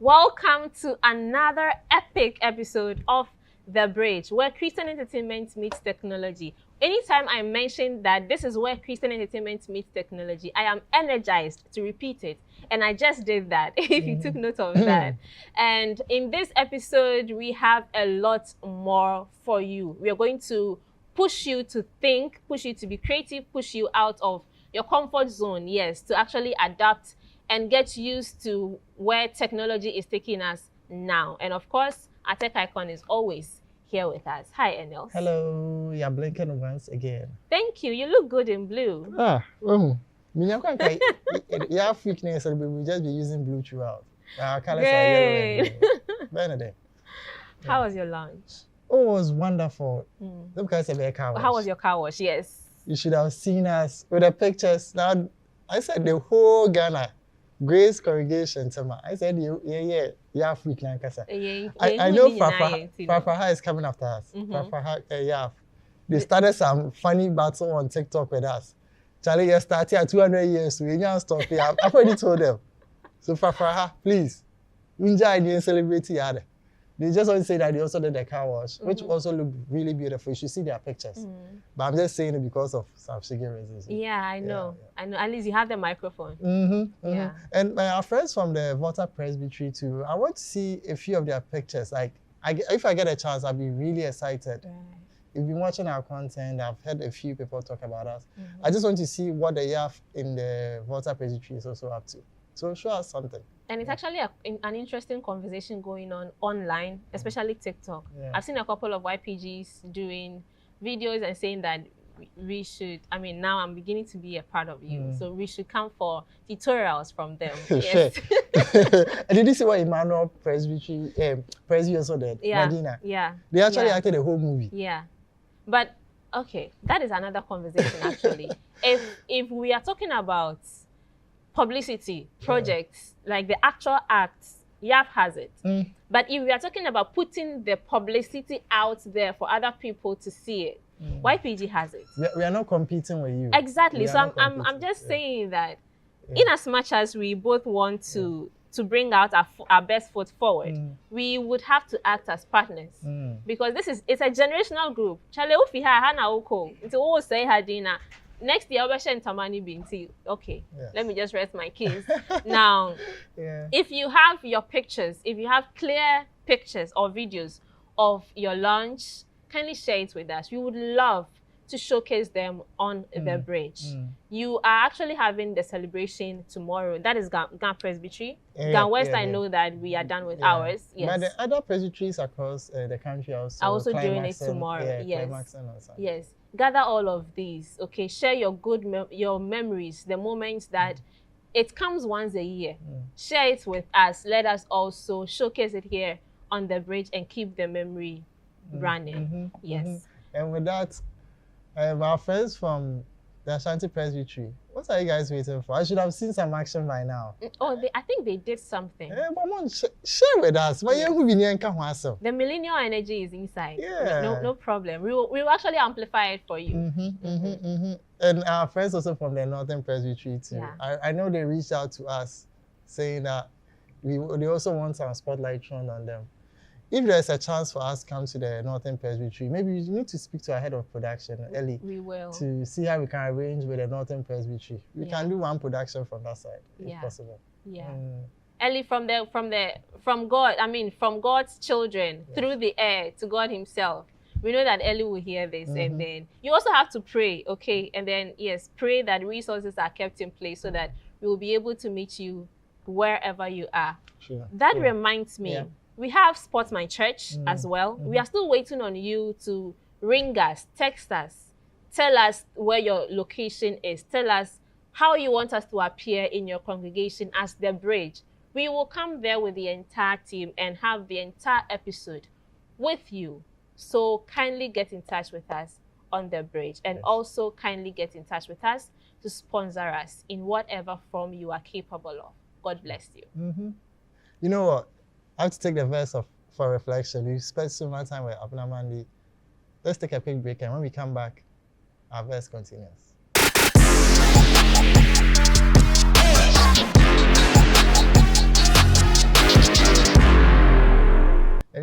Welcome to another epic episode of The Bridge, where Christian entertainment meets technology. Anytime I mention that this is where Christian entertainment meets technology, I am energized to repeat it. And I just did that, if you took note of that. And in this episode, we have a lot more for you. We are going to push you to think, push you to be creative, push you out of your comfort zone, yes, to actually adapt and get used to where technology is taking us now. And of course, our tech icon is always here with us. Hi, Enels. Hello, you're blinking once again. Thank you. You look good in blue. You have weakness, so we'll just be using blue throughout. Our colors are yellow and blue. Benedict. How was your lunch? Oh, it was wonderful. How was your car wash? Yes. You should have seen us with the pictures. Now, I said the whole Ghana Grace congregation. I said, you have weakness. I know Fafaha is coming after us. Fafaha, they started some funny battle on TikTok with us. Charlie, you started at 200 years. We can't stop here. I've already told them. So Fafaha, please, I didn't celebrate it. They just want to say that they also did the car wash, which also looked really beautiful. You should see their pictures. But I'm just saying it because of some sugar reasons. Yeah, I know. I know. At least you have the microphone. Yeah. And our friends from the Volta Presbytery too, I want to see a few of their pictures. Like, if I get a chance, I'll be really excited. Right. You've been watching our content. I've heard a few people talk about us. I just want to see what the YAF in the Volta Presbytery is also up to. So show us something. And it's actually an interesting conversation going on online, especially TikTok. Yeah. I've seen a couple of YPGs doing videos and saying that we should, now I'm beginning to be a part of you. So we should come for tutorials from them. Yes. And did you see what Emmanuel Presby also did? Yeah. Medina? Yeah. They actually acted the whole movie. Yeah. But, okay, that is another conversation actually. If we are talking about publicity projects, like the actual acts, YAF has it. But if we are talking about putting the publicity out there for other people to see it, YPG has it. We are not competing with you. Exactly. So I'm just saying that in as much as we both want to bring out our best foot forward, we would have to act as partners. Because it's a generational group. Chale ufi ha hana uko. It's always say hadina. Next year, Tamani Binti. Okay, let me just rest my case. Now, if you have your pictures, if you have clear pictures or videos of your lunch, kindly share it with us. We would love to showcase them on the bridge. You are actually having the celebration tomorrow. That is Gan Presbytery. Gan West, I know that we are done with ours. Yes. But the other presbyteries across the country are also doing it tomorrow. Yes. Gather all of these, okay? Share your your memories, the moments that it comes once a year. Share it with us. Let us also showcase it here on the bridge and keep the memory running. Yes. And with that, our friends from the Ashanti Presbytery, what are you guys waiting for? I should have seen some action by now. Oh, I think they did something. But share with us. The millennial energy is inside. Yeah. No problem. We will actually amplify it for you. And our friends also from the Northern Presbytery too. Yeah. I know they reached out to us saying that they also want some spotlight thrown on them. If there's a chance for us to come to the Northern Presbytery, maybe we need to speak to our head of production, Ellie. We will. To see how we can arrange with the Northern Presbytery. We can do one production from that side, if possible. Yeah. Ellie, from God's children, through the air to God himself. We know that Ellie will hear this. And then you also have to pray, okay? And then, yes, pray that resources are kept in place so that we will be able to meet you wherever you are. Sure. That reminds me. Yeah. We have Spot My Church as well. We are still waiting on you to ring us, text us, tell us where your location is. Tell us how you want us to appear in your congregation as the bridge. We will come there with the entire team and have the entire episode with you. So kindly get in touch with us on the bridge and also kindly get in touch with us to sponsor us in whatever form you are capable of. God bless you. You know what? I have to take the verse for reflection. We spent so much time with Abnamandi. Let's take a quick break, and when we come back, our verse continues.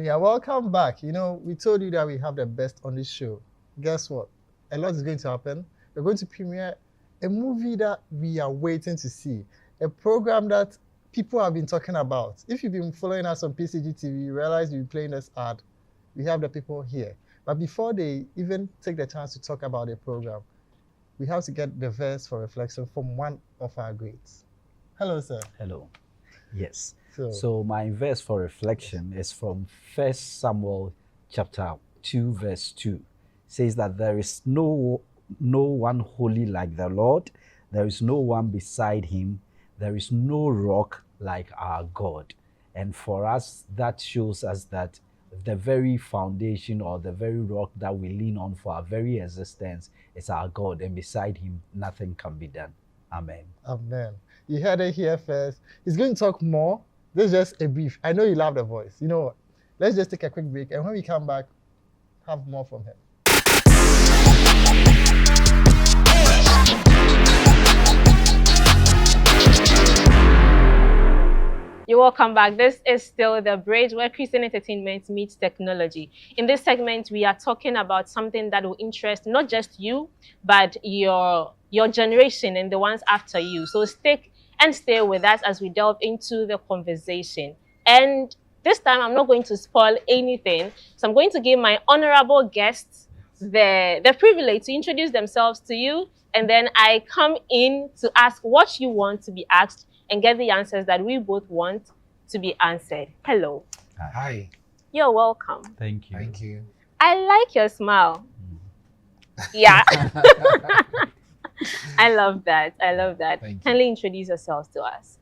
Yeah, welcome back. You know, we told you that we have the best on this show. Guess what? A lot is going to happen. We're going to premiere a movie that we are waiting to see, a program that people have been talking about. If you've been following us on PCG TV, you realize you'll be playing this ad. We have the people here. But before they even take the chance to talk about the program, we have to get the verse for reflection from one of our greats. Hello, sir. Hello. Yes. So my verse for reflection is from 1 Samuel chapter 2, verse 2. It says that there is no one holy like the Lord. There is no one beside him. There is no rock like our God. And for us, that shows us that the very foundation or the very rock that we lean on for our very existence is our God. And beside him, nothing can be done. Amen. Amen. You heard it here first. He's going to talk more. This is just a brief. I know you love the voice. You know what? Let's just take a quick break. And when we come back, have more from him. You're welcome back. This is still The Bridge, where Christian entertainment meets technology. In this segment, we are talking about something that will interest not just you, but your generation and the ones after you. So stay with us as we delve into the conversation. And this time, I'm not going to spoil anything. So I'm going to give my honorable guests the privilege to introduce themselves to you. And then I come in to ask what you want to be asked and get the answers that we both want to be answered. Hello. Hi. You're welcome. Thank you. Thank you. I like your smile. Yeah. I love that. I love that. Kindly introduce yourselves to us.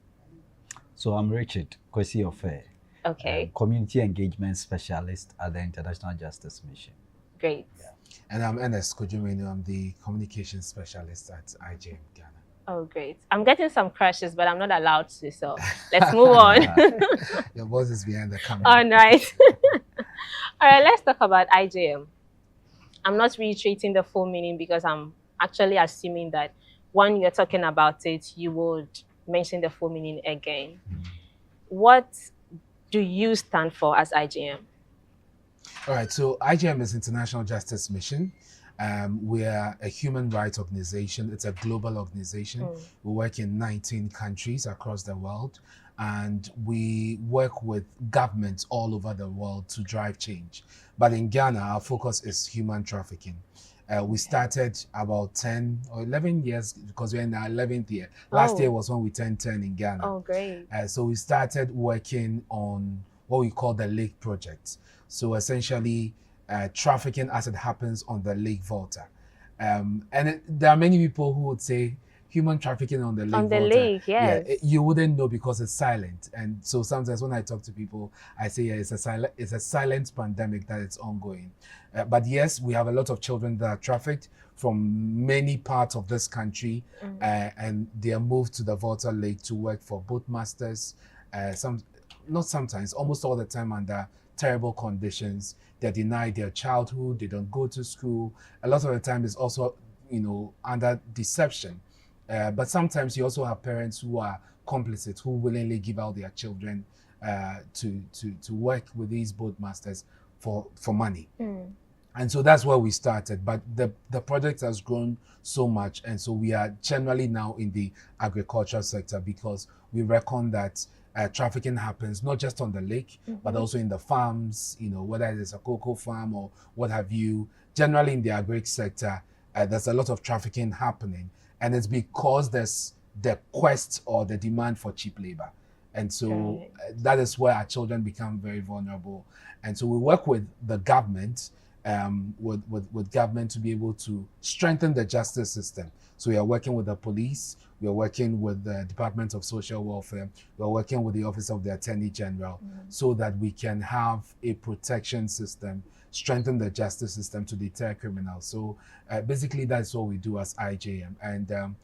So I'm Richard Kwesi Ofe. Okay. Community engagement specialist at the International Justice Mission. Great. Yeah. And I'm Ernest Kojumenu. I'm the communications specialist at IJM Ghana. Oh, great. I'm getting some crushes, but I'm not allowed to, so let's move on. Your boss is behind the camera. All right. All right, let's talk about IJM. I'm not reiterating the full meaning because I'm actually assuming that when you're talking about it, you would mention the full meaning again. What do you stand for as IJM? All right, so IJM is International Justice Mission. We are a human rights organization. It's a global organization. We work in 19 countries across the world, and we work with governments all over the world to drive change. But in Ghana, our focus is human trafficking. We started about 10 or 11 years because we're in our 11th year. Last year was when we turned 10 in Ghana. Oh, great. So we started working on what we call the Lake Project. So essentially, trafficking as it happens on the Lake Volta. There are many people who would say human trafficking on the Lake On the Volta, lake, yes. Yeah, you wouldn't know because it's silent. And so sometimes when I talk to people, I say, yeah, it's a silent pandemic that it's ongoing. But yes, we have a lot of children that are trafficked from many parts of this country, and they are moved to the Volta Lake to work for boat masters, almost all the time under terrible conditions. They're denied their childhood, they don't go to school. A lot of the time it's also, under deception. But sometimes you also have parents who are complicit, who willingly give out their children to work with these boat masters for money. And so that's where we started. But the project has grown so much. And so we are generally now in the agricultural sector because we reckon that trafficking happens not just on the lake, but also in the farms, whether it is a cocoa farm or what have you. Generally in the agri sector, there's a lot of trafficking happening. And it's because there's the quest or the demand for cheap labor. And so that is where our children become very vulnerable. And so we work with the government, with government to be able to strengthen the justice system. So we are working with the police, we are working with the Department of Social Welfare, we are working with the Office of the Attorney General, so that we can have a protection system, strengthen the justice system to deter criminals. So basically that's what we do as IJM. And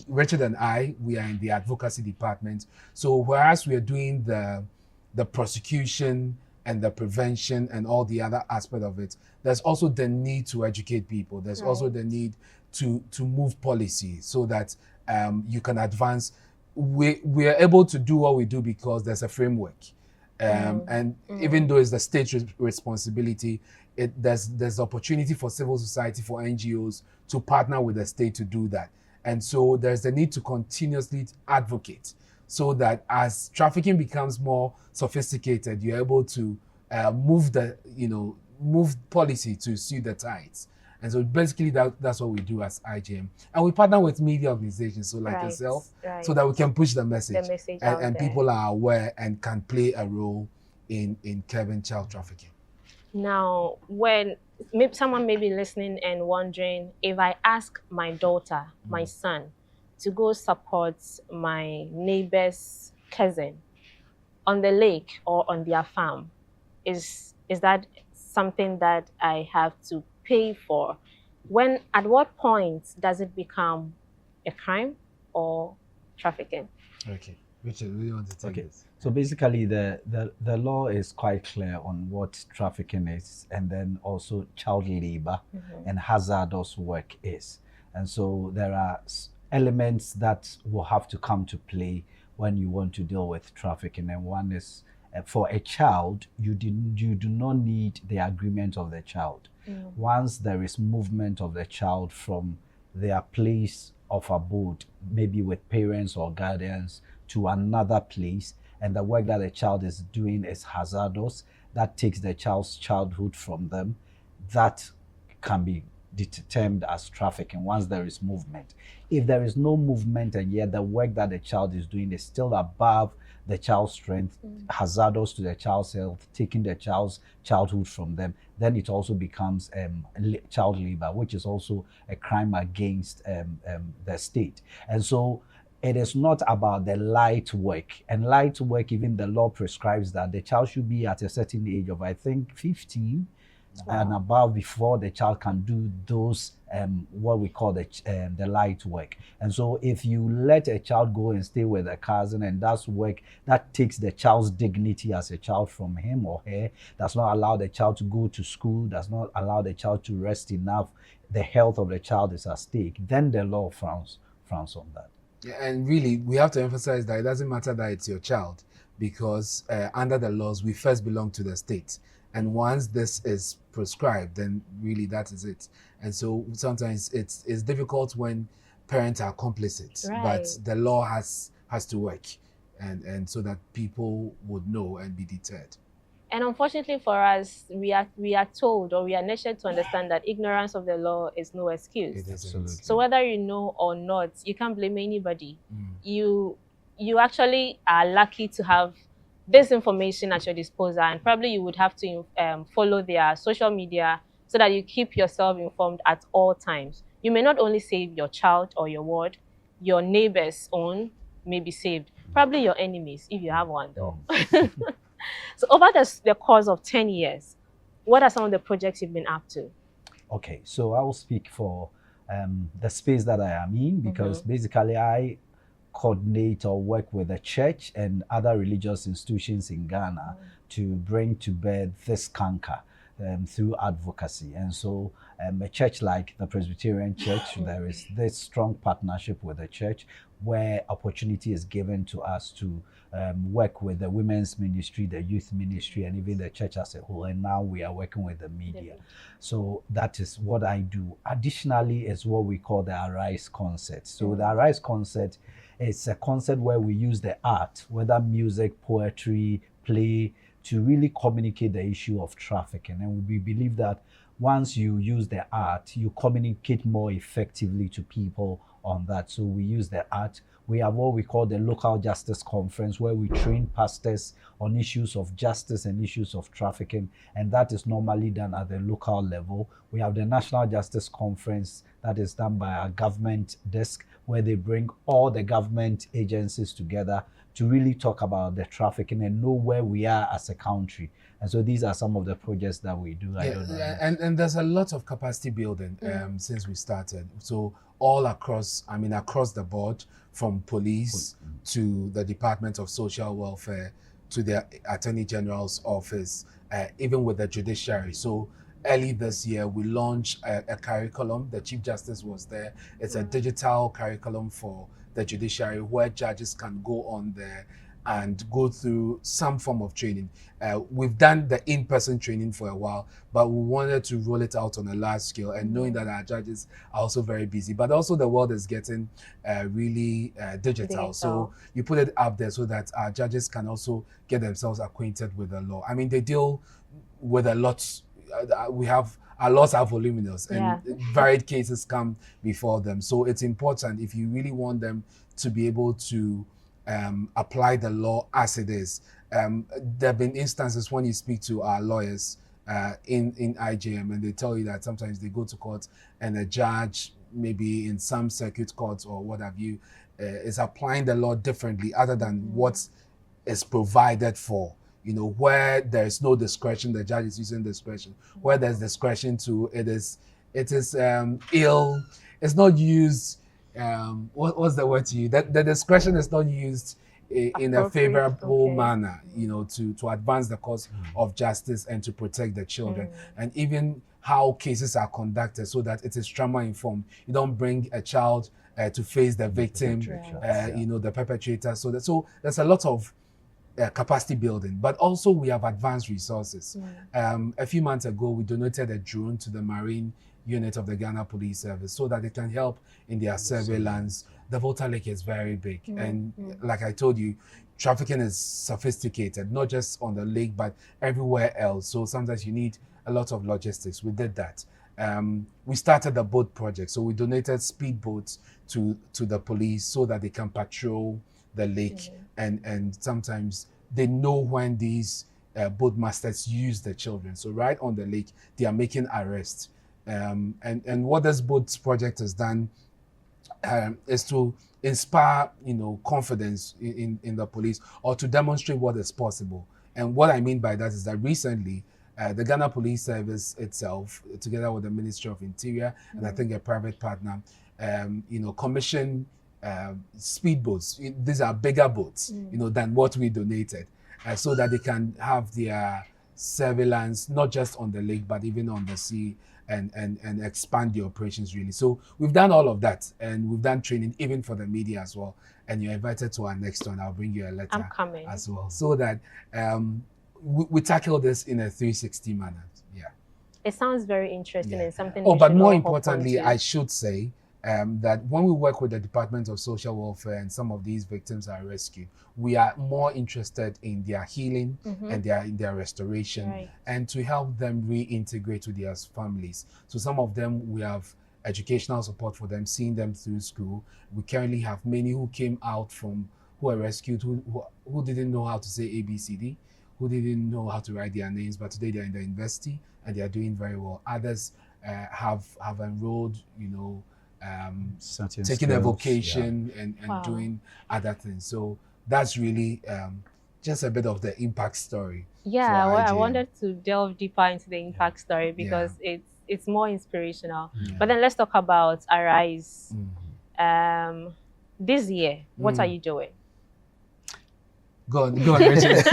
Richard and I, we are in the advocacy department. So whereas we are doing the prosecution and the prevention and all the other aspect of it, there's also the need to educate people. There's also the need to move policy so that you can advance. We are able to do what we do because there's a framework. And even though it's the state's responsibility, there's opportunity for civil society, for NGOs to partner with the state to do that. And so there's the need to continuously advocate so that as trafficking becomes more sophisticated, you're able to move policy to suit the tides. And so basically that's what we do as IGM. And we partner with media organizations, so like yourself, so that we can push the message, and people are aware and can play a role in curbing child trafficking. Now, when someone may be listening and wondering, if I ask my daughter, my son, to go support my neighbor's cousin on the lake or on their farm, is that something that I have to pay for? At what point does it become a crime or trafficking? Okay, Richard, we want to take this. So basically, the law is quite clear on what trafficking is, and then also child labor and hazardous work is. And so there are elements that will have to come to play when you want to deal with trafficking. And one is, for a child, you do not need the agreement of the child. Once there is movement of the child from their place of abode, maybe with parents or guardians, to another place, and the work that the child is doing is hazardous, that takes the child's childhood from them, that can be determined as trafficking once there is movement. If there is no movement and yet the work that the child is doing is still above the child's strength, hazardous to the child's health, taking the child's childhood from them, then it also becomes child labor, which is also a crime against the state. And so it is not about the light work. And light work, even the law prescribes that the child should be at a certain age of, I think, 15 and above before the child can do those what we call the light work. And so if you let a child go and stay with a cousin and does work that takes the child's dignity as a child from him or her, does not allow the child to go to school, does not allow the child to rest enough, the health of the child is at stake, then the law frowns on that. Yeah, and really, we have to emphasize that it doesn't matter that it's your child, because under the laws, we first belong to the state. And once this is prescribed, then really that is it. And so sometimes it's difficult when parents are complicit, but the law has to work, and so that people would know and be deterred. And unfortunately for us, we are told, or we are nurtured to understand, that ignorance of the law is no excuse. It is absolutely. So whether you know or not, you can't blame anybody. You actually are lucky to have this information at your disposal, and probably you would have to follow their social media so that you keep yourself informed at all times. You may not only save your child or your ward, your neighbor's own may be saved. Probably your enemies, if you have one though. So over the course of 10 years, what are some of the projects you've been up to? Okay, so I will speak for the space that I am in, because basically I coordinate or work with the church and other religious institutions in Ghana to bring to bear this canker through advocacy. And so a church like the Presbyterian Church, there is this strong partnership with the church where opportunity is given to us to work with the women's ministry, the youth ministry, and even the church as a whole. And now we are working with the media. So that is what I do. Additionally is what we call the Arise concert. So the Arise concert is a concert where we use the art, whether music, poetry, play, to really communicate the issue of trafficking. And we believe that once you use the art, you communicate more effectively to people on that. So we use the art. We have what we call the Local Justice Conference, where we train pastors on issues of justice and issues of trafficking, and that is normally done at the local level. We have the National Justice Conference that is done by our government desk, where they bring all the government agencies together to really talk about the trafficking and know where we are as a country. And so these are some of the projects that we do. And there's a lot of capacity building since we started. So all across the board, from police to the Department of Social Welfare to the Attorney General's office, even with the judiciary. So early this year, we launched a curriculum. The Chief Justice was there. It's a digital curriculum for the judiciary where judges can go on the and go through some form of training. We've done the in-person training for a while, but we wanted to roll it out on a large scale, and knowing that our judges are also very busy, but also the world is getting really digital. So you put it up there so that our judges can also get themselves acquainted with the law. I mean, they deal with a lot. Our laws are voluminous, and varied cases come before them. So it's important, if you really want them to be able to apply the law as it is. There have been instances when you speak to our lawyers in IJM, and they tell you that sometimes they go to court and a judge, maybe in some circuit courts or what have you, is applying the law differently other than what is provided for. You know, where there is no discretion, the judge is using discretion. Where there's discretion to, it is ill. It's not used. What's the word to you? That the discretion is not used in a favorable manner, you know, to advance the cause of justice and to protect the children. And even how cases are conducted so that it is trauma informed. You don't bring a child to face the victim, you know, the perpetrator. So there's a lot of capacity building, but also we have advanced resources. A few months ago, we donated a drone to the Marine unit of the Ghana Police Service so that it can help in their surveillance. The Volta Lake is very big, and like I told you, trafficking is sophisticated, not just on the lake, but everywhere else. So sometimes you need a lot of logistics. We did that. We started the boat project, so we donated speedboats to the police so that they can patrol the lake, and sometimes they know when these boat masters use the children. So right on the lake, they are making arrests. And what this boats project has done is to inspire, you know, confidence in the police, or to demonstrate what is possible. And what I mean by that is that recently, the Ghana Police Service itself, together with the Ministry of Interior and I think a private partner, you know, commissioned speedboats. These are bigger boats, you know, than what we donated, so that they can have their surveillance not just on the lake but even on the sea, and expand the operations really. So we've done all of that, and we've done training even for the media as well. And you're invited to our next one. I'll bring you a letter as well, so that we tackle this in a 360 manner. Yeah. It sounds very interesting and something. But more importantly, I should say that when we work with the Department of Social Welfare and some of these victims are rescued, we are more interested in their healing and their restoration, and to help them reintegrate with their families. So some of them, we have educational support for them, seeing them through school. We currently have many who came out from, who were rescued, who didn't know how to say ABCD, who didn't know how to write their names, but today they're in the university and they are doing very well. Others have enrolled, you know, taking a vocation and doing other things. So that's really just a bit of the impact story. Yeah, well, I wanted to delve deeper into the impact story because it's more inspirational. But then let's talk about Arise. This year, what are you doing? Go on, Richard.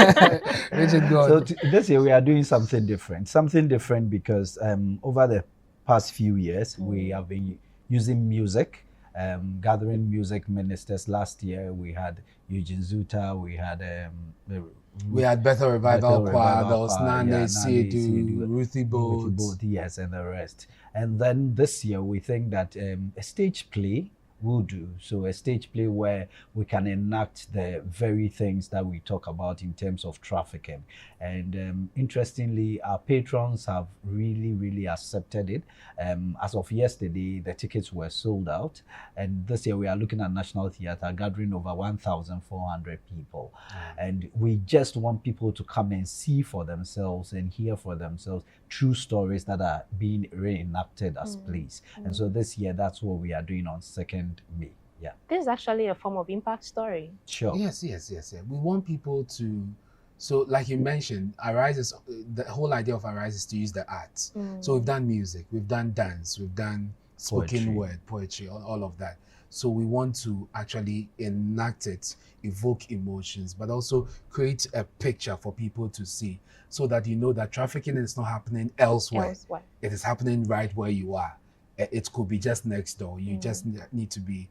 Richard, go on. So this year we are doing something different because over the past few years we have been using music, gathering music ministers. Last year we had Eugene Zuta, we had Bethel Revival Choir, there was Nane Siedu, Ruthie Boat, yes, and the rest. And then this year we think that a stage play will do. So a stage play where we can enact the very things that we talk about in terms of trafficking. And interestingly, our patrons have really accepted it. As of yesterday, the tickets were sold out. And this year we are looking at National Theatre gathering over 1,400 people. And we just want people to come and see for themselves and hear for themselves true stories that are being reenacted as plays. And so this year, that's what we are doing on 2nd May. Yeah. This is actually a form of impact story. Sure. Yes. We want people to, so like you mentioned, Arise is, the whole idea of Arise is to use the arts. So we've done music, we've done dance, we've done spoken word, poetry, all of that. So we want to actually enact it, evoke emotions, but also create a picture for people to see, so that you know that trafficking is not happening elsewhere. It is happening right where you are. It could be just next door. You just need to be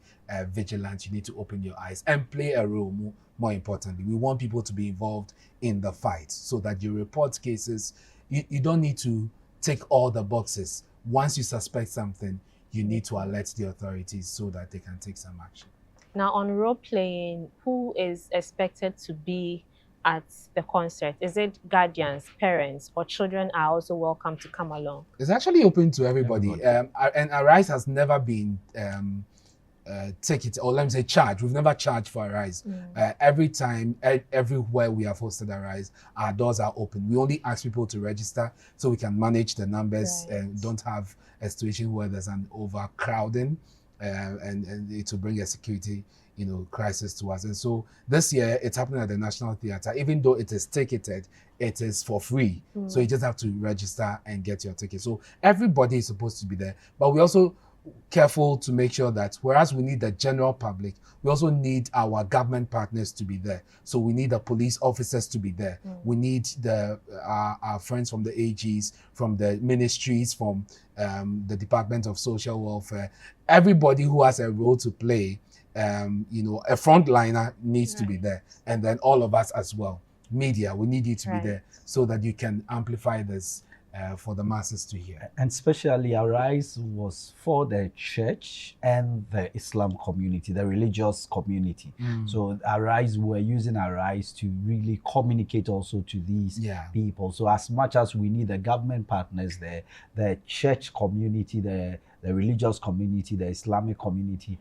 vigilant. You need to open your eyes and play a role. more importantly. We want people to be involved in the fight so that you report cases. You don't need to tick all the boxes. Once you suspect something, you need to alert the authorities so that they can take some action. Now, on role playing, who is expected to be at the concert? Is it guardians, parents, or children are also welcome to come along? It's actually open to everybody. And Arise has never been ticket, or let me say charge. We've never charged for Arise. Every time, everywhere we have hosted Arise, our doors are open. We only ask people to register so we can manage the numbers and don't have a situation where there's an overcrowding and it will bring a security crisis to us. And so this year it's happening at the National Theatre. Even though it is ticketed, it is for free. So you just have to register and get your ticket. So everybody is supposed to be there. But we also careful to make sure that whereas we need the general public, we also need our government partners to be there. So we need the police officers to be there. We need our friends from the AGs, from the ministries, from the Department of Social Welfare. Everybody who has a role to play, a frontliner needs to be there. And then all of us as well. Media, we need you to be there so that you can amplify this for the masses to hear. And especially Arise was for the church and the Islam community, the religious community. So Arise, we're using Arise to really communicate also to these people. So as much as we need the government partners there, the church community, the religious community, the Islamic community,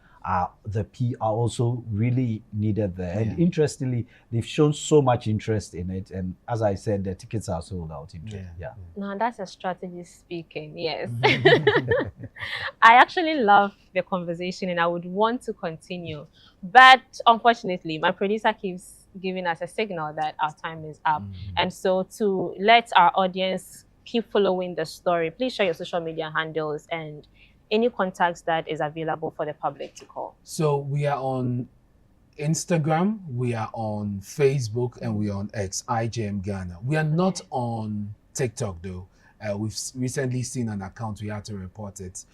the P are also really needed there. And interestingly, they've shown so much interest in it. And as I said, the tickets are sold out. Now that's a strategy speaking, yes. I actually love the conversation and I would want to continue. But unfortunately, my producer keeps giving us a signal that our time is up. And so to let our audience keep following the story, please share your social media handles and any contacts that is available for the public to call. So we are on Instagram, we are on Facebook, and we are on X, IJM Ghana. We are not on TikTok though. We've recently seen an account, we had to report it,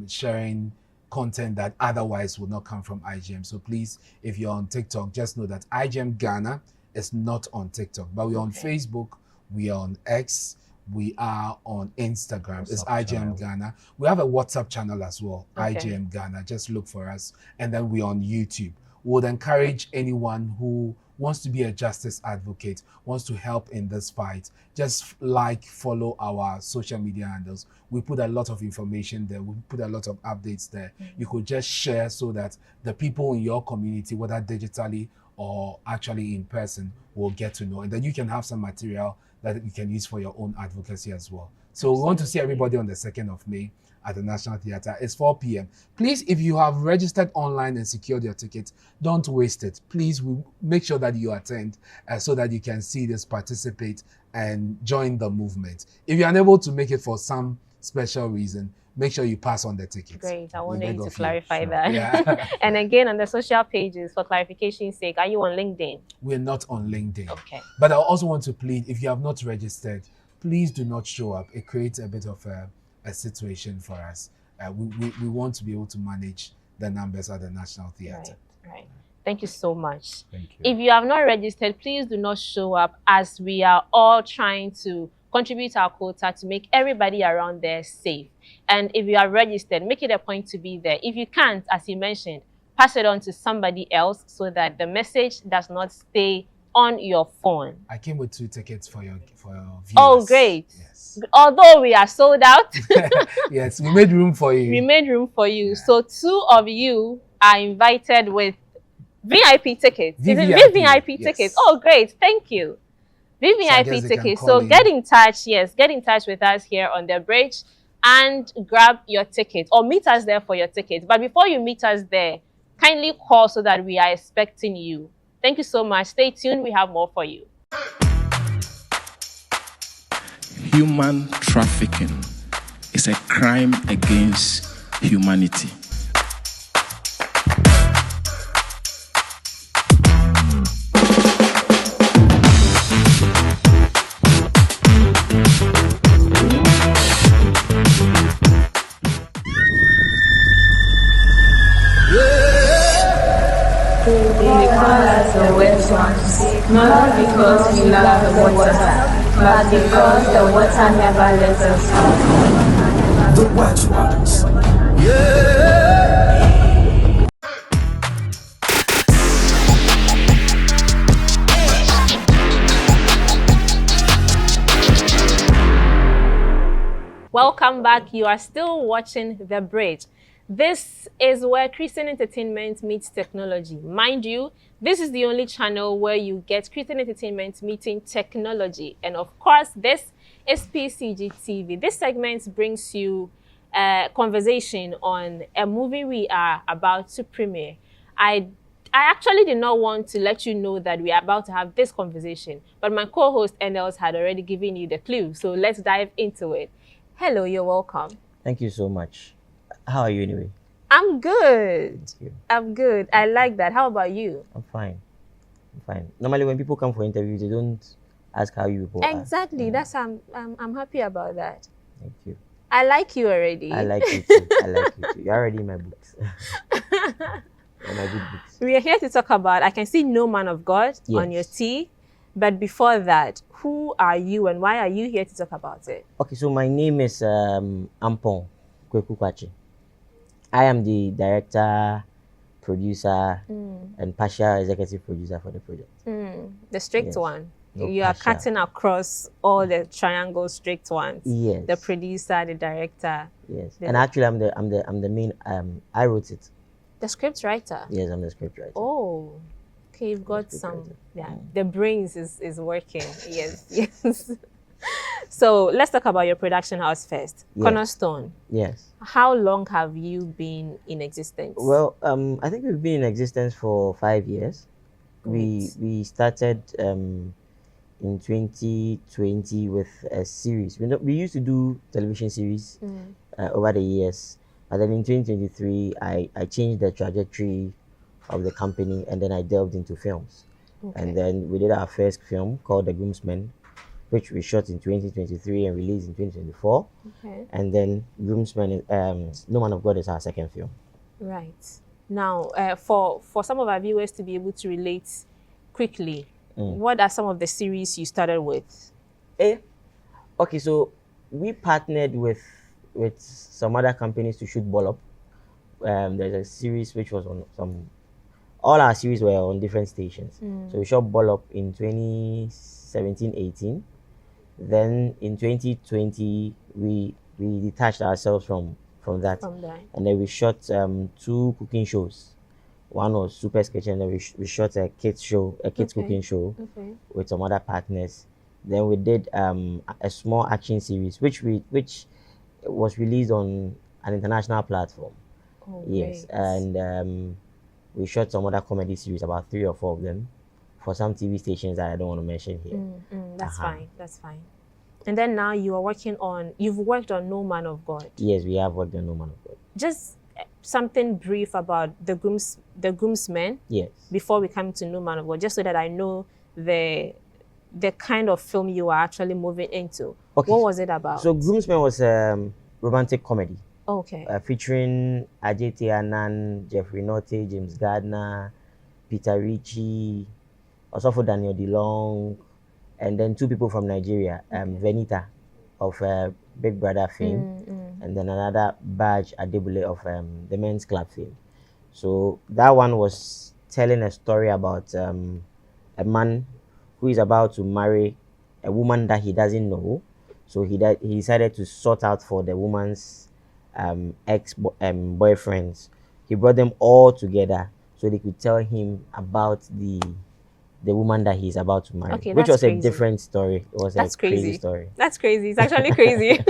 sharing content that otherwise would not come from IGM. So please, if you're on TikTok, just know that IGM Ghana is not on TikTok, but we're on Facebook, we are on X, we are on Instagram. It's IGM Ghana. We have a WhatsApp channel as well, IGM Ghana. Just look for us. And then we're on YouTube. We would encourage anyone who wants to be a justice advocate, wants to help in this fight, just follow our social media handles. We put a lot of information there. We put a lot of updates there. You could just share so that the people in your community, whether digitally or actually in person, will get to know. And then you can have some material that you can use for your own advocacy as well. So we want to see everybody on the 2nd of May at the National Theatre. It's 4 p.m. Please, if you have registered online and secured your ticket, don't waste it. Please make sure that you attend so that you can see this, participate, and join the movement. If you're unable to make it for some special reason, make sure you pass on the tickets. Great. I wanted you to clarify that. Yeah. And again, on the social pages, for clarification's sake, are you on LinkedIn? We're not on LinkedIn. Okay. But I also want to plead, if you have not registered, please do not show up. It creates a bit of a situation for us. We want to be able to manage the numbers at the National Theatre. Right. Thank you so much. Thank you. If you have not registered, please do not show up, as we are all trying to contribute our quota to make everybody around there safe. And if you are registered, make it a point to be there. If you can't, as you mentioned, pass it on to somebody else so that the message does not stay on your phone. I came with 2 tickets for your viewers. Oh, great. Yes. Although we are sold out. Yes, we made room for you. We made room for you. Yeah. So 2 of you are invited with VIP tickets. Is it VVIP tickets? Oh, great. Thank you. VVIP tickets. So get in touch. Yes, get in touch with us here on the bridge and grab your ticket, or meet us there for your ticket. But before you meet us there, kindly call so that we are expecting you. Thank you so much. Stay tuned. We have more for you. Human trafficking is a crime against humanity. They call us the West not because we love the water, but because the water never lets us go. The wet ones. Yeah. Welcome back. You are still watching The Bridge. This is where Christian entertainment meets technology. Mind you, this is the only channel where you get Christian entertainment meeting technology. And of course, this is PCG TV. This segment brings you a conversation on a movie we are about to premiere. I actually did not want to let you know that we are about to have this conversation, but my co-host Endels had already given you the clue. So let's dive into it. Hello, you're welcome. Thank you so much. How are you anyway? I'm good. Thank you. I'm good. I like that. How about you? I'm fine. I'm fine. Normally when people come for interviews, they don't ask how you people are. Exactly. That's I'm happy about that. Thank you. I like you already. I like you too. I like you too. You're already in my books. You're my good books. We are here to talk about, I can see No Man of God on your tee. But before that, who are you and why are you here to talk about it? Okay, so my name is Ampon Kwekukwachi. I am the director, producer, and partial executive producer for the project. The strict one. No, you are partial. cutting across all the triangle strict ones. Yes. The producer, the director. Yes. And actually I'm the main I wrote it. The script writer. Yes, I'm the script writer. Oh. Okay, you've got some, the brains is working. Yes, yes. So let's talk about your production house first. Yes. Cornerstone. Yes. How long have you been in existence? Well, I think we've been in existence for 5 years. Great. We started in 2020 with a series. We used to do television series over the years, but then in 2023, I changed the trajectory of the company, and then I delved into films. Okay. And then we did our first film called The Groomsmen, which we shot in 2023 and released in 2024. Okay. And then Groomsmen, No Man of God is our second film. Right. Now, for some of our viewers to be able to relate quickly, what are some of the series you started with? Okay, so we partnered with some other companies to shoot Ball Up. There's a series which was on some. All our series were on different stations. So we shot Ball Up in 2017-18. Then in 2020, we detached ourselves from that. And then we shot 2 cooking shows. One was Super Sketch, and then we shot a kids cooking show with some other partners. Then we did a small action series, which was released on an international platform. Oh, yes, great. And we shot some other comedy series, about 3 or 4 of them, for some TV stations that I don't want to mention here. That's fine. That's fine. And then now you've worked on No Man of God. Yes, we have worked on No Man of God. Just something brief about the Groomsmen. Yes. Before we come to No Man of God, just so that I know the kind of film you are actually moving into. Okay. What was it about? So Groomsmen was romantic comedy. Okay. Featuring Ajay Anand, Jeffrey Norte, James Gardner, Peter Ritchie, also Daniel DeLong, and then 2 people from Nigeria, Venita of Big Brother fame, and then another Badge Adebule of the Men's Club fame. So that one was telling a story about a man who is about to marry a woman that he doesn't know. So he decided to sort out for the woman's ex-boyfriends. He brought them all together so they could tell him about the woman that he's about to marry, which was crazy. A different story. It was a crazy story. That's crazy. It's actually crazy.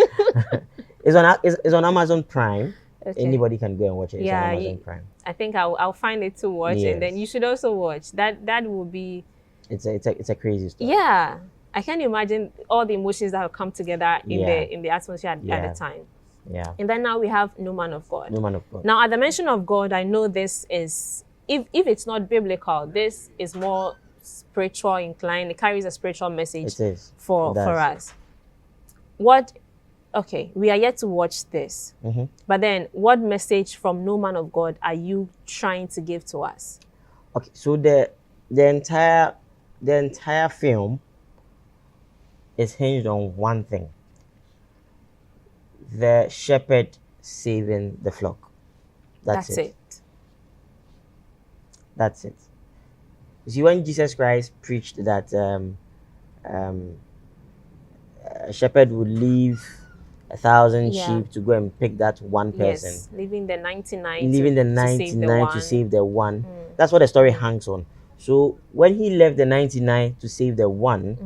It's on Amazon Prime. Okay. Anybody can go and watch it. It's on Amazon Prime. I think I'll find it to watch, and then you should also watch that. That will be. It's a crazy story. Yeah, I can imagine all the emotions that have come together in the atmosphere at the time. Yeah. And then now we have No Man of God. No Man of God. Now, at the mention of God, I know this is, if it's not biblical, this is more spiritual inclined. It carries a spiritual message for us. Okay, we are yet to watch this. But then what message from No Man of God are you trying to give to us? Okay, so the entire the entire film is hinged on one thing: the shepherd saving the flock. That's it. That's it. You see, when Jesus Christ preached that a shepherd would leave 1,000 sheep to go and pick that one person. Yes, leaving the 99 to save the one. That's what the story hangs on. So when he left the 99 to save the one,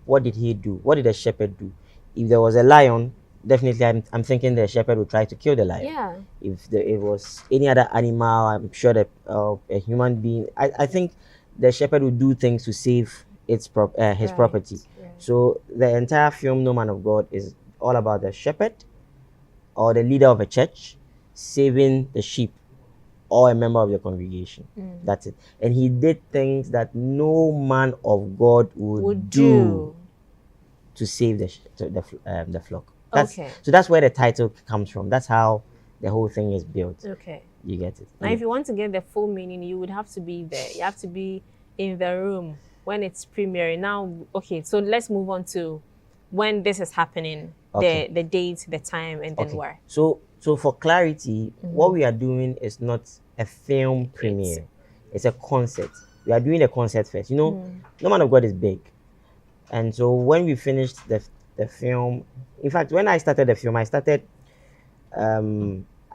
what did he do? What did the shepherd do? If there was a lion, definitely I'm thinking the shepherd would try to kill the lion. Yeah. If it was any other animal, I'm sure that a human being, I think the shepherd would do things to save his property. Right. So the entire film, No Man of God, is all about the shepherd or the leader of a church saving the sheep or a member of the congregation. That's it. And he did things that no man of God would do to save the flock. So that's where the title comes from. That's how the whole thing is built. Okay. You get it. Now, if you want to get the full meaning, you would have to be there. You have to be in the room when it's premiering. Now, okay, so let's move on to when this is happening, the date, the time, and then where. So for clarity, what we are doing is not a film premiere. It's a concert. We are doing a concert first. You know, No Man of God is big. And so when we finished the film, in fact, when I started the film, I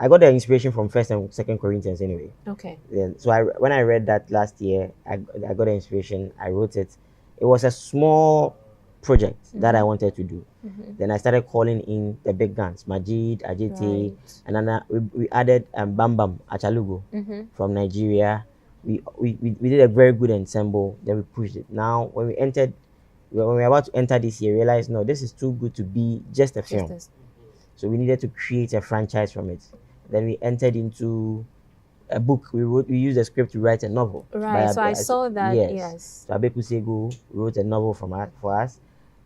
got the inspiration from 1st and 2nd Corinthians anyway. Okay. So when I read that last year, I got the inspiration. I wrote it. It was a small project that I wanted to do. Then I started calling in the big guns, Majid, Ajete, and then we added Bam Bam Achalugo from Nigeria. We did a very good ensemble. Then we pushed it. Now when we were about to enter this year, realized no, this is too good to be just a film. So we needed to create a franchise from it. Then we entered into a book. We used a script to write a novel. Right. So I saw that. Yes. So Abeku Sego wrote a novel for us.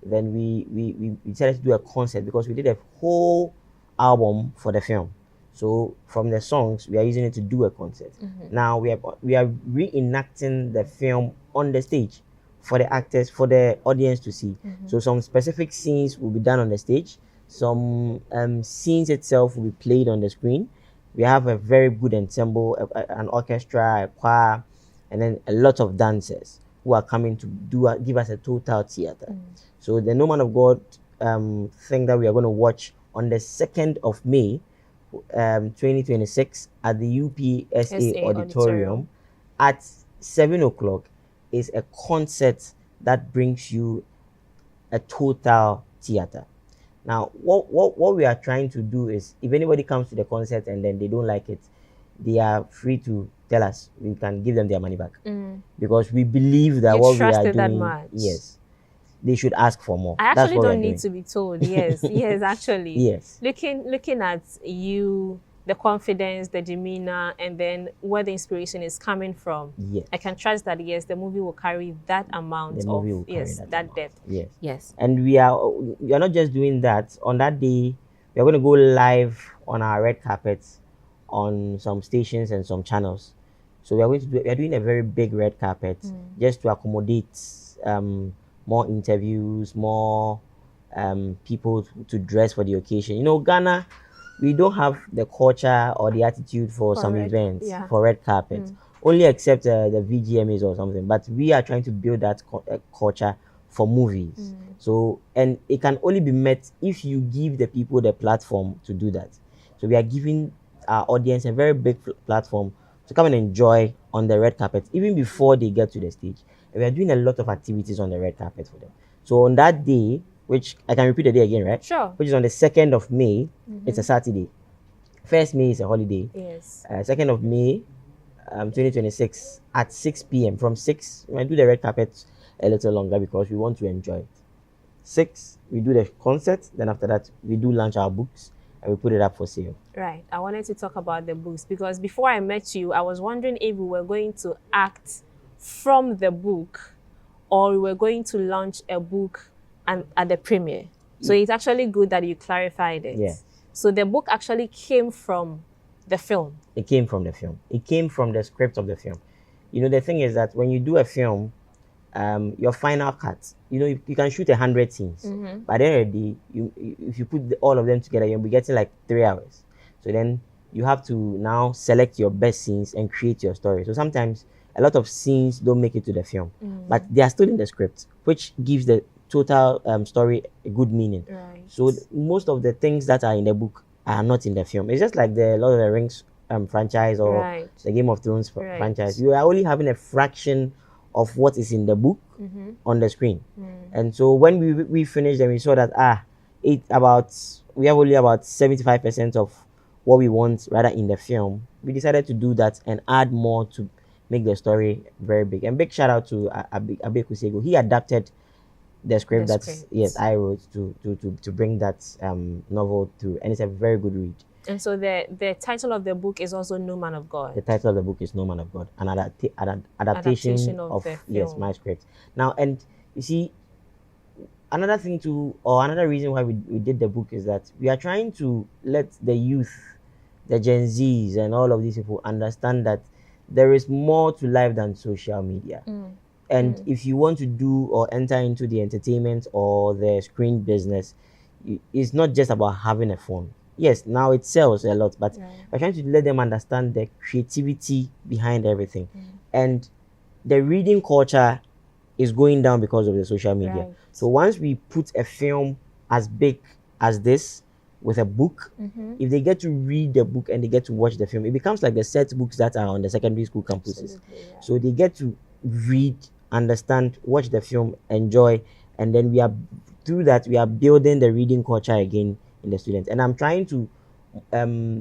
Then we decided to do a concert because we did a whole album for the film. So from the songs, we are using it to do a concert. Now we are reenacting the film on the stage for the actors, for the audience to see. So some specific scenes will be done on the stage. Some scenes itself will be played on the screen. We have a very good ensemble, an orchestra, a choir, and then a lot of dancers who are coming to give us a total theater. So the No Man of God thing that we are going to watch on the 2nd of May, 2026 at the UPSA Auditorium at 7 o'clock is a concert that brings you a total theater. Now, what we are trying to do is, if anybody comes to the concert and then they don't like it, they are free to tell us. We can give them their money back. Because we believe that what we are doing, that much. Yes, they should ask for more. I actually don't need to be told. Yes, yes, actually. Yes. Looking at you, the confidence, the demeanor, and then where the inspiration is coming from. Yes. I can trust that, yes, the movie will carry that amount that depth. Yes. Yes. And we are not just doing that. On that day, we are going to go live on our red carpets on some stations and some channels. So we are doing a very big red carpet just to accommodate more interviews, more people to dress for the occasion. You know, Ghana, we don't have the culture or the attitude for some events, for red carpets, only except the VGMAs or something. But we are trying to build that culture for movies. So, and it can only be met if you give the people the platform to do that. So we are giving our audience a very big platform to come and enjoy on the red carpet, even before they get to the stage. And we are doing a lot of activities on the red carpet for them. So on that day, which I can repeat the day again, right? Sure. Which is on the 2nd of May. It's a Saturday. 1st May is a holiday. Yes. 2nd of May, 2026 at 6 p.m. From 6, we might do the red carpet a little longer because we want to enjoy it. 6, we do the concert. Then after that, we do launch our books and we put it up for sale. Right. I wanted to talk about the books because before I met you, I was wondering if we were going to act from the book or we were going to launch a book and at the premiere. So it's actually good that you clarified it. Yeah. So the book actually came from the film. It came from the film. It came from the script of the film. You know, the thing is that when you do a film, your final cut. You know, you can shoot 100 scenes. By the end of the day, if you put all of them together, you'll be getting like 3 hours. So then you have to now select your best scenes and create your story. So sometimes a lot of scenes don't make it to the film, but they are still in the script, which gives the total story a good meaning. Right. So most of the things that are in the book are not in the film. It's just like the Lord of the Rings franchise or the Game of Thrones franchise. You are only having a fraction of what is in the book on the screen. And so when we finished and we saw that we have only about 75% of what we want rather in the film, we decided to do that and add more to make the story very big. And big shout out to Abe Kusego. He adapted the script I wrote to bring that novel through, and it's a very good read. And so the title of the book is also No Man of God. The title of the book is No Man of God, an adaptation of my script. Now, and you see, another reason why we did the book is that we are trying to let the youth, the Gen Zs, and all of these people understand that there is more to life than social media. And if you want to do or enter into the entertainment or the screen business, it's not just about having a phone. Yes, now it sells a lot, but we're trying to let them understand the creativity behind everything. And the reading culture is going down because of the social media. So once we put a film as big as this with a book, if they get to read the book and they get to watch the film, it becomes like the set books that are on the secondary school campuses. So they get to read, understand, watch the film, enjoy, and then we are building the reading culture again in the students. And I'm trying to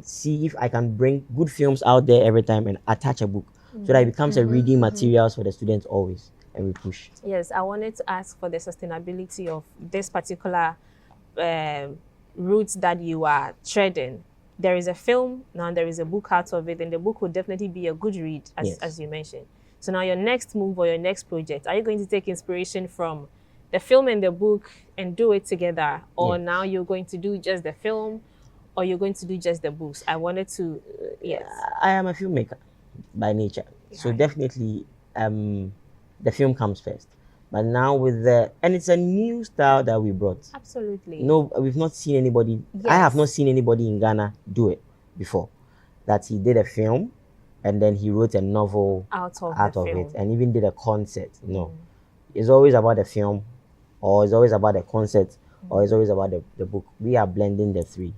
see if I can bring good films out there every time and attach a book so that it becomes a reading materials for the students always, and we push. Yes, I wanted to ask for the sustainability of this particular route that you are treading. There is a film, now there is a book out of it, and the book will definitely be a good read, as you mentioned. So now your next move or your next project, are you going to take inspiration from the film and the book and do it together? Or now you're going to do just the film, or you're going to do just the books? I wanted to, I am a filmmaker by nature. So definitely the film comes first. But now and it's a new style that we brought. Absolutely. No, we've not seen anybody, I have not seen anybody in Ghana do it before. That he did a film and then he wrote a novel out of it and even did a concert. No. It's always about the film, or it's always about the concert, or it's always about the book. We are blending the three.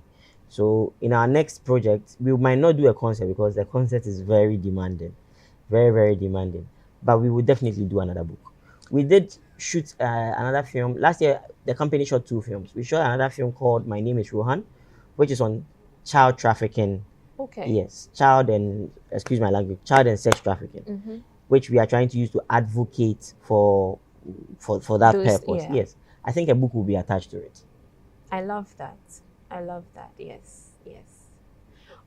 So in our next project, we might not do a concert because the concert is very demanding. Very, very demanding. But we will definitely do another book. We did shoot another film. Last year, the company shot 2 films. We shot another film called My Name is Rohan, which is on child trafficking. Okay. Yes, child and sex trafficking, which we are trying to use to advocate for that purpose. Yes, I think a book will be attached to it. I love that. Yes.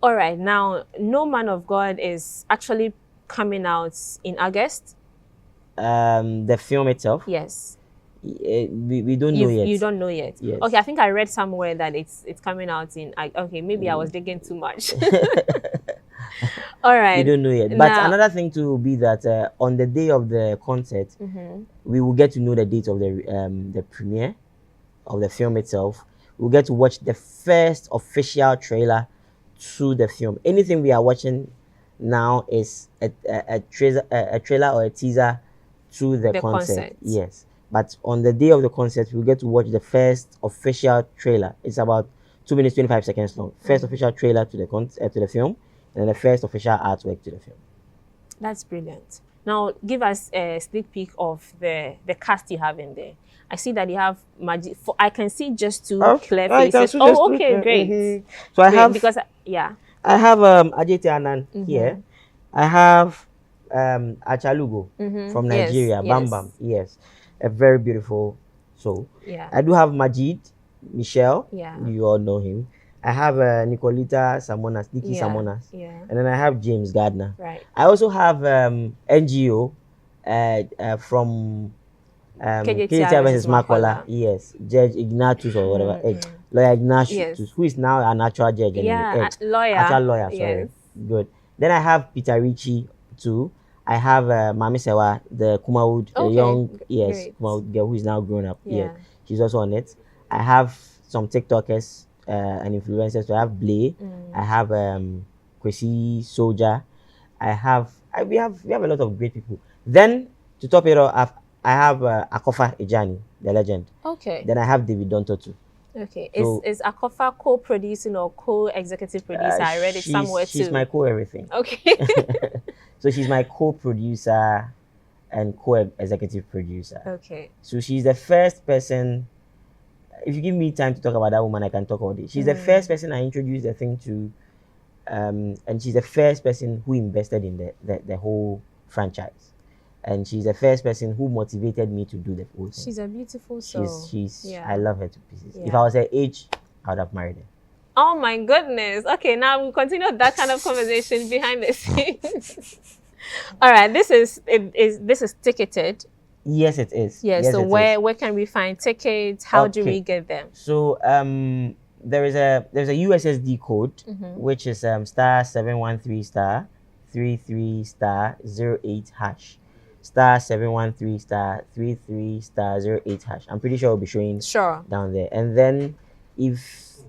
All right, now No Man of God is actually coming out in August. The film itself. Yes. We don't know yet. You don't know yet. Yes. Okay, I think I read somewhere that it's coming out in. Okay, maybe I was digging too much. All right. We don't know yet. But another thing to be that on the day of the concert, we will get to know the date of the premiere of the film itself. We'll get to watch the first official trailer to the film. Anything we are watching now is a trailer or a teaser to the concert. Yes. But on the day of the concert, we'll get to watch the first official trailer. It's about 2 minutes, 25 seconds long. First official trailer to the film, and then the first official artwork to the film. That's brilliant. Now, give us a sneak peek of the cast you have in there. I see that you have Majid. I can see just 2 clear faces. Oh, okay, great. So I have I have Ajay Anand here. I have Achalugo from Nigeria. Bam Bam. Yes. A very beautiful soul. Yeah. I do have Majid, Michelle. Yeah. You all know him. I have Nicolita Samonas, Nikki Samonas. Yeah. And then I have James Gardner. Right. I also have NGO from KJT versus Makola. Yes. Judge Ignatius or whatever. Lawyer Ignatius, who is now an actual judge. Lawyer. Actual lawyer, sorry. Yes. Good. Then I have Peter Ritchie too. I have Mami Sewa, the Kumawood, the young, yes, great. Kumawood girl who is now grown up. Yeah. She's also on it. I have some TikTokers and influencers. So I have Blay. I have Kwesi Soldier. We have a lot of great people. Then to top it off, I have Akofa Ejani, the legend. Okay. Then I have David Donto too. Okay. So, is Akofa co-producing or co-executive producer? I read it somewhere too. She's my co-everything. Okay. So she's my co-producer and co-executive producer. Okay. So she's the first person. If you give me time to talk about that woman, I can talk all day. She's the first person I introduced the thing to, and she's the first person who invested in the whole franchise. And she's the first person who motivated me to do the whole thing. She's a beautiful soul. I love her to pieces. Yeah. If I was her age, I would have married her. Oh my goodness. Okay, now we'll continue that kind of conversation behind the scenes. All right, this is ticketed. Yes, it is. Yeah, yes, so where can we find tickets? How do we get them? So there's a USSD code which is star 713 star 33 star 08 hash. Star 713 star 33 star 08 hash. I'm pretty sure it'll be showing down there. And then if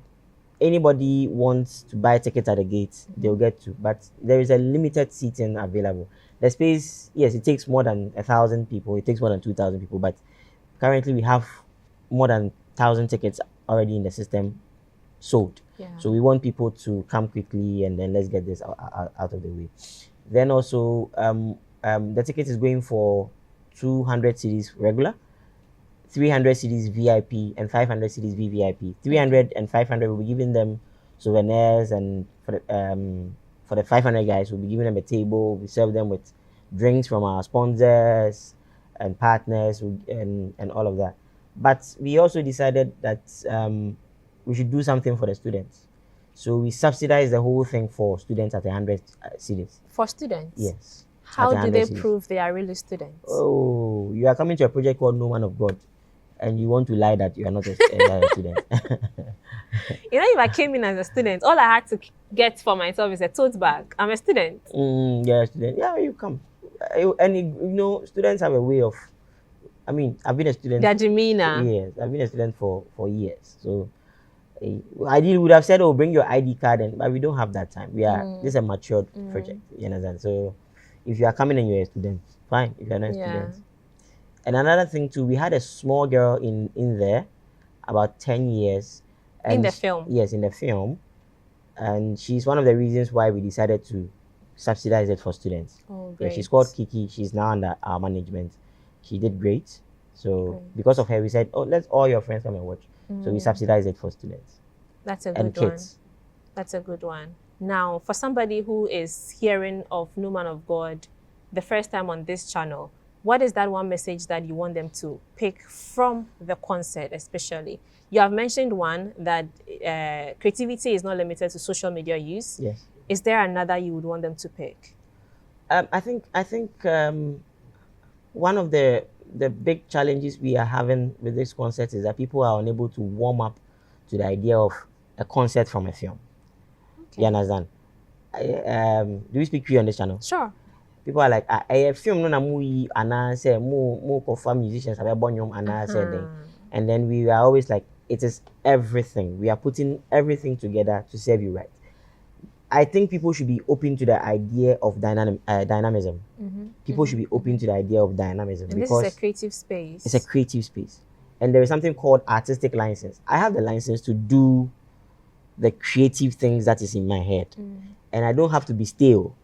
anybody wants to buy tickets at the gate, they'll get to. But there is a limited seating available. The space, yes, it takes more than 1,000 people. It takes more than 2,000 people. But currently we have more than 1,000 tickets already in the system sold. Yeah. So we want people to come quickly and then let's get this out of the way. Then also, the ticket is going for 200 cedis regular, 300 cedis VIP, and 500 cedis VVIP. 300 and 500 will be giving them souvenirs, and for the 500 guys, we'll be giving them a table. We serve them with drinks from our sponsors and partners and all of that. But we also decided that we should do something for the students. So we subsidize the whole thing for students at 100 cedis. For students? Yes. How do they prove they are really students? Oh, you are coming to a project called No Man of God, and you want to lie that you are not a student. You know, if I came in as a student, all I had to get for myself is a tote bag. I'm a student. Yeah, student. Yeah, you come. And students have a way of. I mean, I've been a student. Their demeanor. Yes, I've been a student for years. So, I would have said, "Oh, bring your ID card," but we don't have that time. This is a matured project. You understand? So, if you are coming and you're a student, fine. If you're not a student. And another thing too, we had a small girl in there, about 10 years. And in the film? Yes, in the film. And she's one of the reasons why we decided to subsidize it for students. Oh, great. Yeah, she's called Kiki. She's now under our management. She did great. So because of her, we said, oh, let all your friends come and watch. So we subsidize it for students. That's a good one. That's a good one. Now, for somebody who is hearing of No Man of God the first time on this channel, what is that one message that you want them to pick from the concert, especially? You have mentioned one, that creativity is not limited to social media use. Yes. Is there another you would want them to pick? I think one of the big challenges we are having with this concert is that people are unable to warm up to the idea of a concert from a film. Okay. You understand? Do we speak Cree on this channel? Sure. People are like, a film no na movie and say more confirm musicians have and then we are always like, it is everything. We are putting everything together to serve you right. I think people should be open to the idea of dynamism. People should be open to the idea of dynamism. And because this is a creative space. It's a creative space. And there is something called artistic license. I have the license to do the creative things that is in my head. And I don't have to be stale.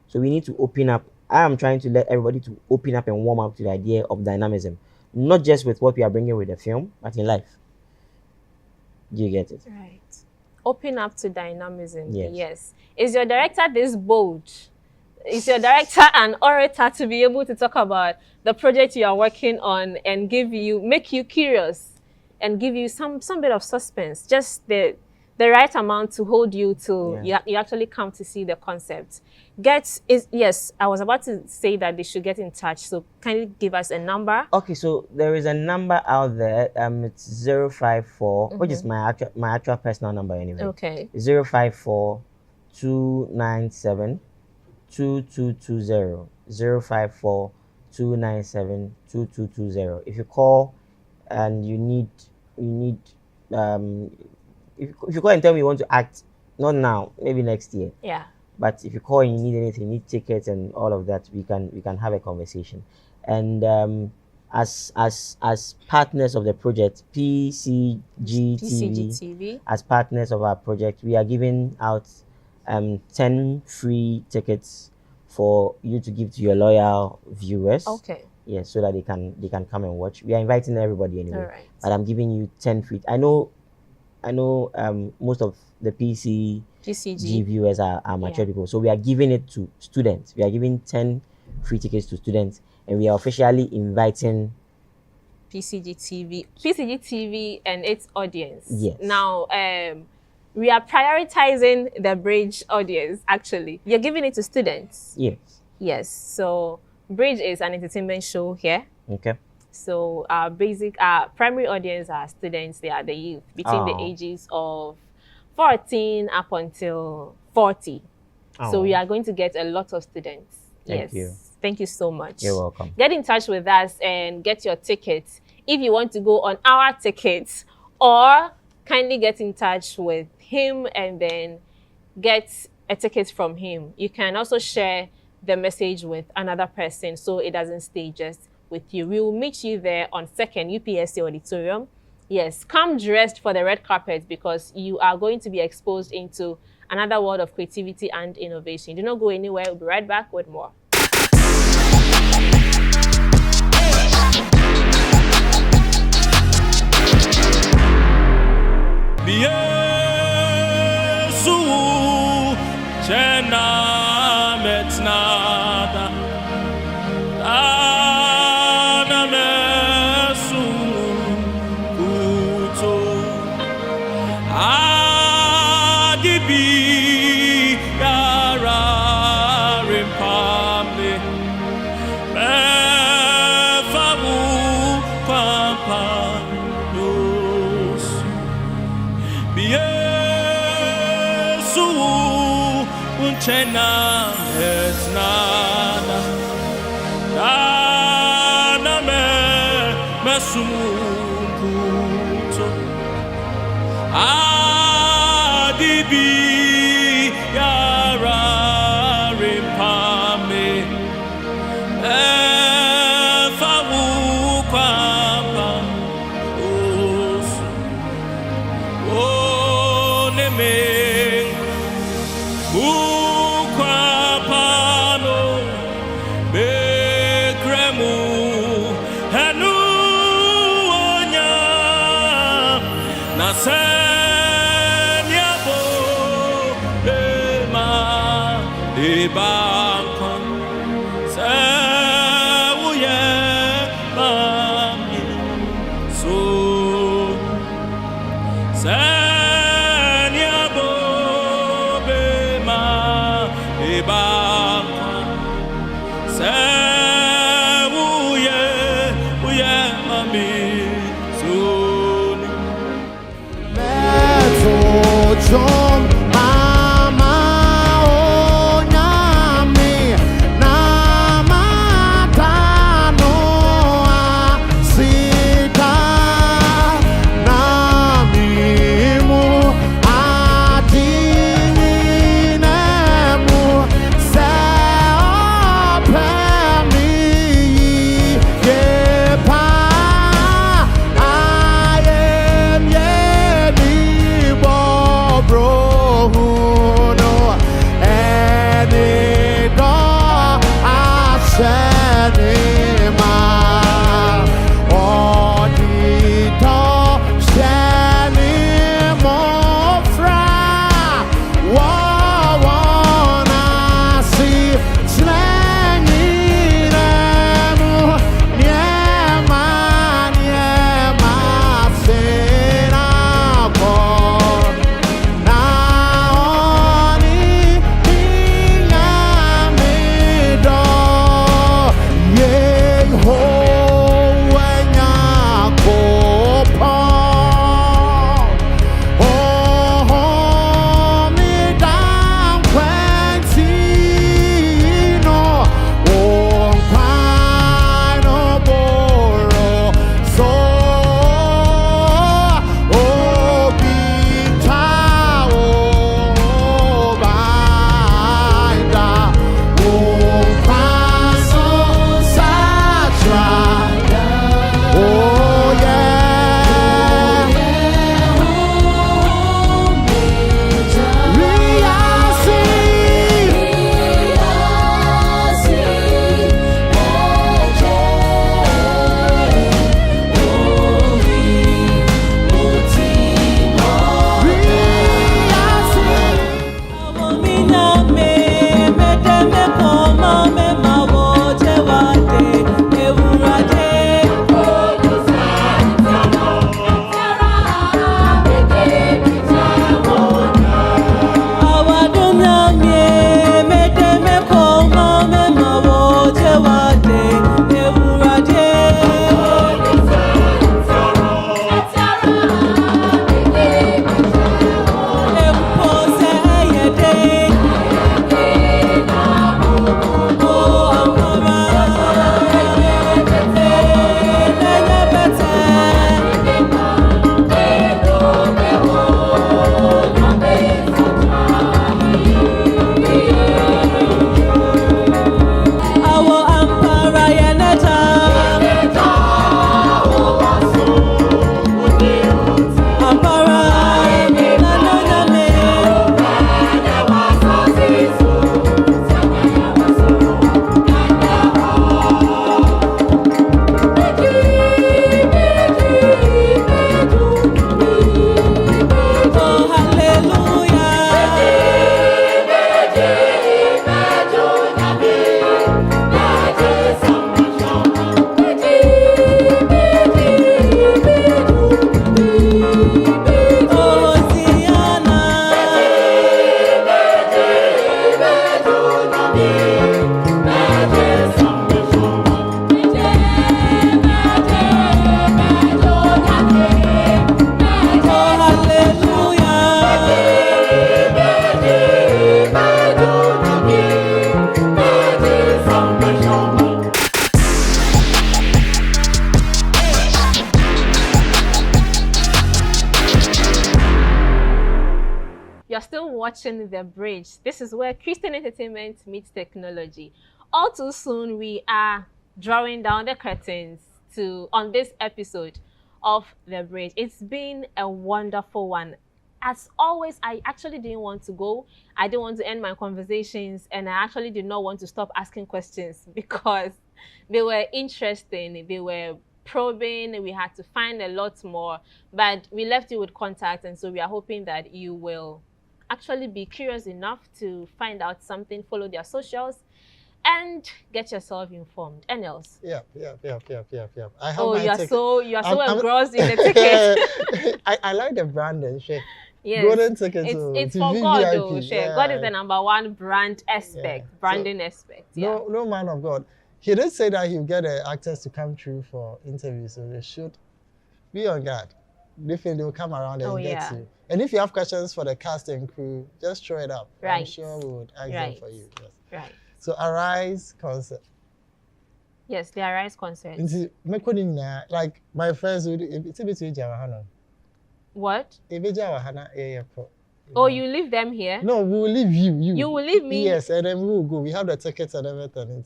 So we need to open up. I am trying to let everybody to open up and warm up to the idea of dynamism. Not just with what we are bringing with the film, but in life. Do you get it? Right. Open up to dynamism. Yes. Is your director this bold? Is your director an orator to be able to talk about the project you are working on and make you curious and give you some bit of suspense, just the right amount to hold you to you actually come to see the concept? Yes, I was about to say that they should get in touch. So can you give us a number? Okay, so there is a number out there. It's 054, which is my actual personal number anyway. Okay. 054 297 2220 054 297 2220. If you call and you need if you call and tell me you want to act, not now, maybe next year. Yeah. But if you call and you need anything, you need tickets and all of that, we can have a conversation. And as partners of the project, PCGTV, as partners of our project, we are giving out 10 free tickets for you to give to your loyal viewers. Okay. Yes, so that they can come and watch. We are inviting everybody anyway. All right. But I'm giving you 10 free. I know most of the PCG viewers are mature people. So we are giving it to students. We are giving 10 free tickets to students, and we are officially inviting PCG TV and its audience. Yes. Now, we are prioritizing the Bridge audience, actually. You're giving it to students. Yes. Yes. So Bridge is an entertainment show here. Okay. So our primary audience are students. They are the youth between the ages of 14 up until 40. So we are going to get a lot of students. Thank you. Thank you so much. You're welcome. Get in touch with us and get your tickets if you want to go on our tickets, or kindly get in touch with him and then get a ticket from him. You can also share the message with another person so it doesn't stay just with you. We will meet you there on 2nd UPSC Auditorium. Yes, come dressed for the red carpet because you are going to be exposed into another world of creativity and innovation. Do not go anywhere. We'll be right back with more. Chena es nada, nada me sumukuto, adibi yara rimpame, fawu kwapa, oh neme. you're still watching The Bridge. This is where Christian entertainment meets technology. All too soon, we are drawing down the curtains on this episode of The Bridge. It's been a wonderful one. As always, I actually didn't want to go. I didn't want to end my conversations, and I actually did not want to stop asking questions because they were interesting. They were probing. We had to find a lot more, but we left you with contact, and so we are hoping that you will actually be curious enough to find out something, follow their socials, and get yourself informed. And else? Yeah. I have you are so engrossed in the ticket. I like the branding. Yes. Golden ticket. It's for God, though. Yeah. God is the #1 brand aspect, branding aspect. Yeah. No man of God. He did say that he'll get the actors to come through for interviews, so they should be on guard. They think they'll come around and get you. And if you have questions for the cast and crew, just throw it up. Right. I'm sure we would ask them for you. Yes. Right. So Arise concert. Yes, the Arise concert. Like my friends would what? Oh, you leave them here? No, we will leave you. You will leave me? Yes, and then we will go. We have the tickets and everything.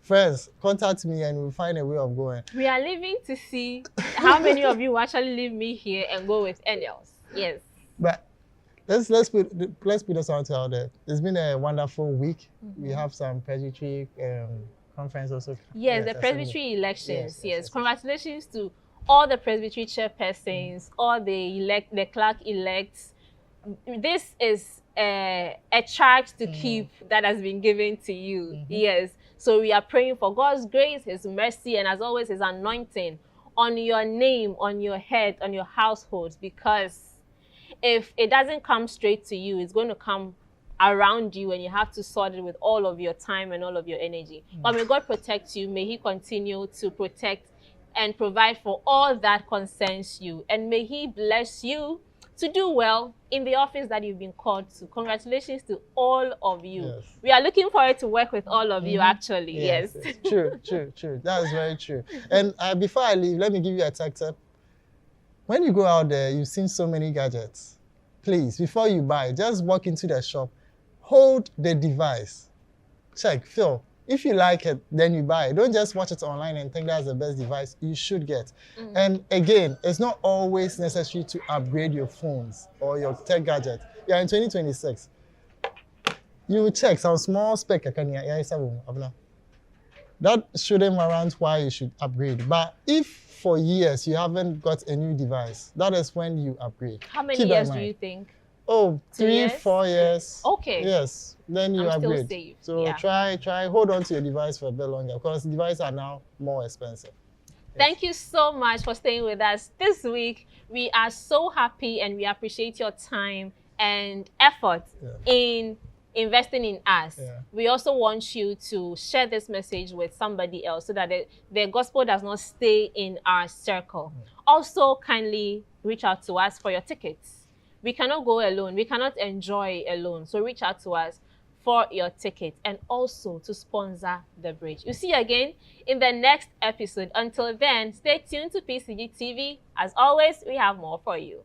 Friends, contact me and we'll find a way of going. We are leaving to see how many of you actually leave me here and go with Eniels. Yes. But let's put this out there. It's been a wonderful week. We have some presbytery conference also. Yes, the presbytery elections. Yes. Congratulations to all the presbytery chairpersons, all the clerk elects. This is a charge to keep that has been given to you. Yes. So we are praying for God's grace, His mercy, and as always, His anointing on your name, on your head, on your households, because if it doesn't come straight to you, it's going to come around you and you have to sort it with all of your time and all of your energy. But may God protect you. May He continue to protect and provide for all that concerns you. And may He bless you to do well in the office that you've been called to. Congratulations to all of you. Yes. We are looking forward to work with all of you, actually. Yes. True. That is very true. And before I leave, let me give you a tech tip. When you go out there, you've seen so many gadgets. Please, before you buy, just walk into the shop, hold the device, check, feel. If you like it, then you buy it. Don't just watch it online and think that's the best device you should get. And again, it's not always necessary to upgrade your phones or your tech gadget. Yeah, in 2026, you will check some small spec. That shouldn't warrant why you should upgrade. But if for years you haven't got a new device, that is when you upgrade. How many years do you think? Oh, 3, 4 years. Okay. Yes. Then you upgrade. Still safe. So try, hold on to your device for a bit longer because devices are now more expensive. Thank you so much for staying with us this week. We are so happy and we appreciate your time and effort in investing in us. We also want you to share this message with somebody else so that the gospel does not stay in our circle. Also, kindly reach out to us for your tickets. We cannot go alone. We cannot enjoy alone. So reach out to us for your ticket and also to sponsor The Bridge. We'll see you again in the next episode. Until then, stay tuned to PCG TV. As always, we have more for you.